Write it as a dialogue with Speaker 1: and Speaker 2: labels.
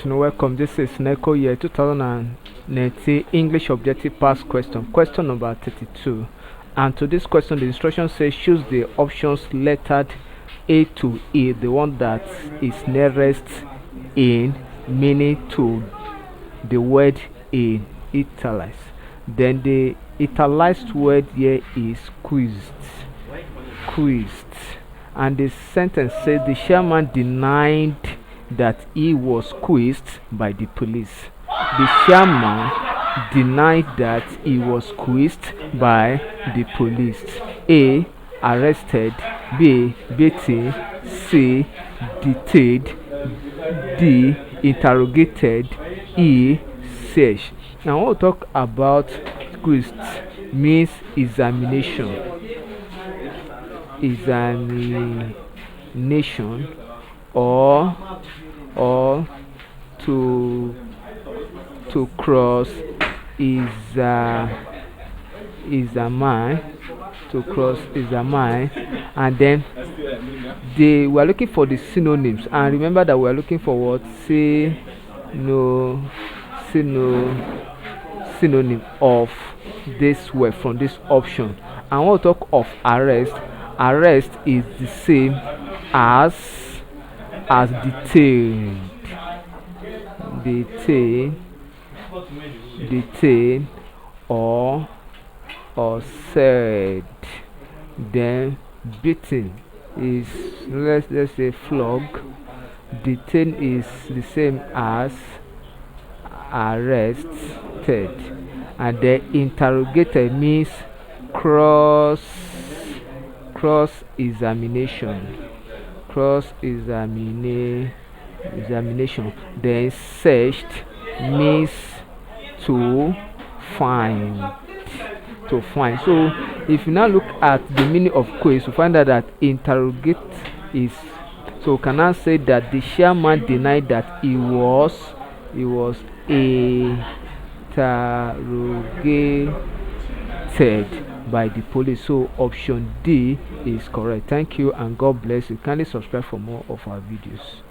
Speaker 1: afternoon. Welcome. This is Neco year 2019 English Objective Past Question. Question number 32. And to this question, the instruction says choose the options lettered A to E, the one that is nearest in meaning to the word in italicized. Then the italicized word here is quizzed. And the sentence says the chairman denied that he was quizzed by the police. The chairman denied that he was quizzed by the police. A. Arrested. B. Beaten. C. Detained. D. Interrogated. E. Searched. Now I want to talk about quizzed means examination or to cross is a mind and then we are looking for the synonyms, and remember that we are looking for what synonym of this word from this option. And when we talk of arrest is the same as detain or said. Then beaten is let's say flog. Detain is the same as arrested, and the interrogated means cross examination. Then searched means to find. So if you now look at the meaning of quiz, you find out that interrogate is, so can I say that the chairman denied that he was interrogated by the police. So option D is correct. Thank you and God bless you. Kindly subscribe for more of our videos.